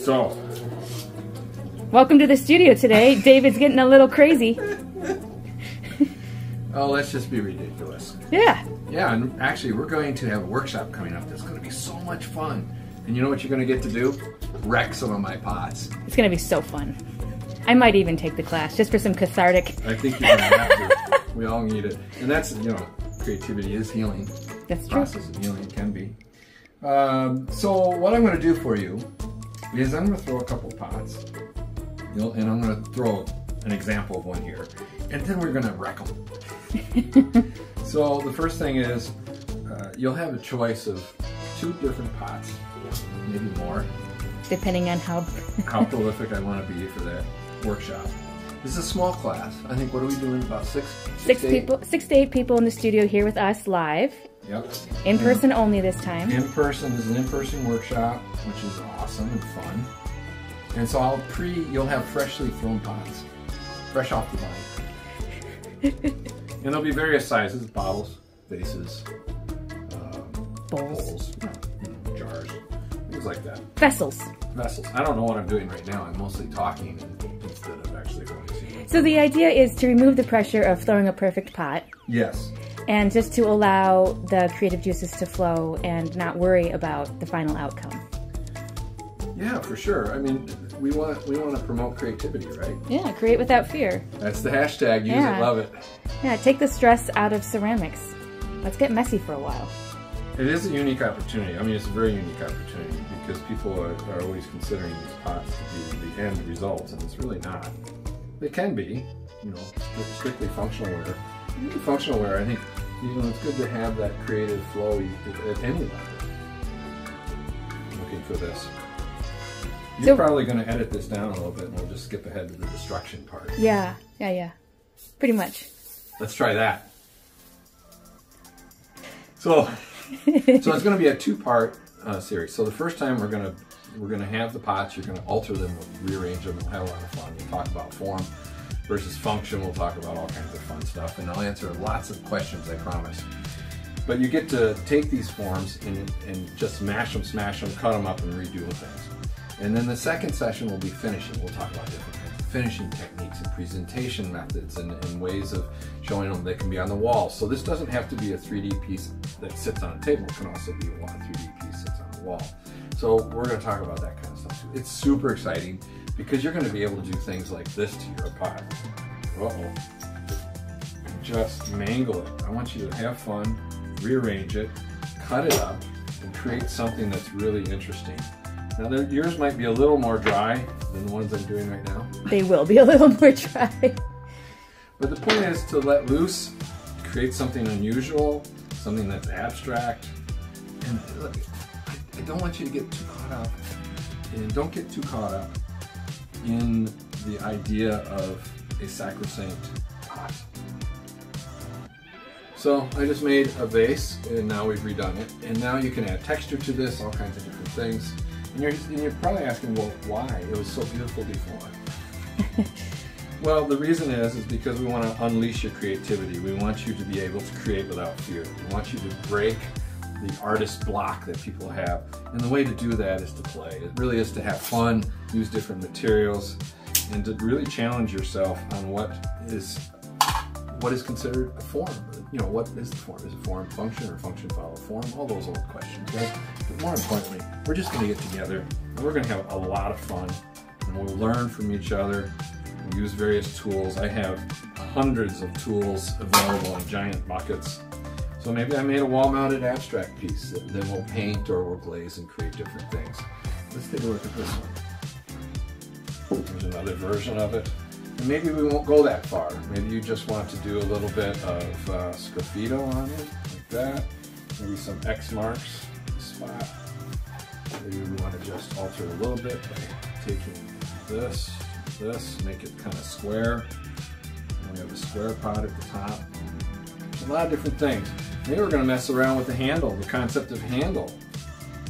So, welcome to the studio today. David's getting a little crazy. oh, let's just be ridiculous. Yeah. Yeah, and actually we're going to have a workshop coming up that's going to be so much fun. And you know what you're going to get to do? Wreck some of my pots. It's going to be so fun. I might even take the class just for some cathartic. I think you're going to have to. We all need it. And that's, you know, creativity is healing. That's true. Process of healing can be. So what I'm going to do for you is I'm going to throw a couple pots. And I'm going to throw an example of one here. And then we're going to wreck them. So the first thing is you'll have a choice of 2 different pots, maybe more. Depending on how prolific I want to be for that workshop. This is a small class. I think, what are we doing, about 6 to 8 people in the studio here with us live. Yep. In person only this time. In person. This is an in-person workshop, which is awesome and fun. And so you'll have freshly thrown pots, fresh off the vine. And there'll be various sizes: bottles, vases, bowls, jars, things like that. Vessels. I don't know what I'm doing right now. I'm mostly talking instead of actually going. So the idea is to remove the pressure of throwing a perfect pot. Yes. And just to allow the creative juices to flow and not worry about the final outcome. Yeah, for sure. I mean, we want to promote creativity, right? Yeah, create without fear. That's the hashtag. Use it, love it. Yeah, take the stress out of ceramics. Let's get messy for a while. It is a unique opportunity. I mean, it's a very unique opportunity because people are always considering these pots to be the end result, and it's really not. They can be, you know, strictly functional wear. Even functional wear, I think, you know, it's good to have that creative flow at any level. I'm looking for this. You're probably going to edit this down a little bit, and we'll just skip ahead to the destruction part. Yeah. Pretty much. Let's try that. So it's going to be a 2-part series. So the first time we're going to have the pots. You're going to alter them, we'll rearrange them, we'll have a lot of fun. We'll talk about form versus function. We'll talk about all kinds of fun stuff, and I'll answer lots of questions, I promise. But you get to take these forms and just smash them, cut them up, and redo things. And then the second session will be finishing. We'll talk about different kinds of finishing techniques and presentation methods and ways of showing them. They can be on the wall. So this doesn't have to be a 3D piece that sits on a table. It can also be a 3D piece that sits on the wall. So we're going to talk about that kind of stuff too. It's super exciting because you're going to be able to do things like this to your pot. Uh-oh. Just mangle it. I want you to have fun, rearrange it, cut it up, and create something that's really interesting. Now, yours might be a little more dry than the ones I'm doing right now. They will be a little more dry. But the point is to let loose, create something unusual, something that's abstract. And look, I don't want you to get too caught up, and don't get too caught up in the idea of a sacrosanct pot. So I just made a vase, and now we've redone it. And now you can add texture to this, all kinds of different things. And you're probably asking, well, why? It was so beautiful before. Well, the reason is because we want to unleash your creativity. We want you to be able to create without fear. We want you to break the artist block that people have. And the way to do that is to play. It really is to have fun, use different materials, and to really challenge yourself on what is considered a form. You know, what is the form? Is it form function or function follow form? All those old questions, right? But more importantly, we're just going to get together and we're going to have a lot of fun, and we'll learn from each other. We'll use various tools. I have hundreds of tools available in giant buckets. So maybe I made a wall-mounted abstract piece that then we'll paint or we'll glaze and create different things. Let's take a look at this one. There's another version of it. And maybe we won't go that far. Maybe you just want to do a little bit of sgraffito on it, like that. Maybe some X marks in the spot. Maybe we want to just alter a little bit by taking this, make it kind of square. And we have a square pot at the top. There's a lot of different things. Maybe we're going to mess around with the handle, the concept of handle.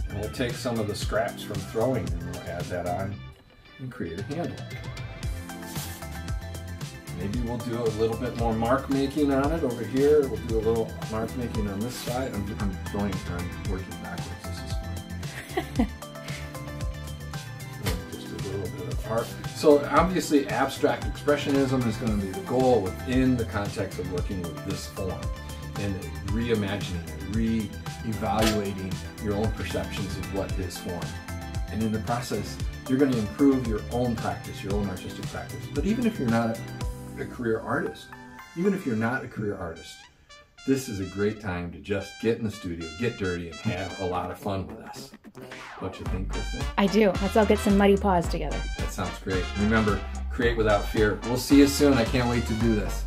And we'll take some of the scraps from throwing and we'll add that on and create a handle. Maybe we'll do a little bit more mark making on it over here. We'll do a little mark making on this side. I'm working backwards. This is fun. art. So obviously abstract expressionism is going to be the goal within the context of working with this form and reimagining and re-evaluating your own perceptions of what is form. And in the process, you're going to improve your own practice, your own artistic practice. But even if you're not a career artist, this is a great time to just get in the studio, get dirty, and have a lot of fun with us. Don't you think, Kristen? I do. Let's all get some muddy paws together. That sounds great. Remember, create without fear. We'll see you soon. I can't wait to do this.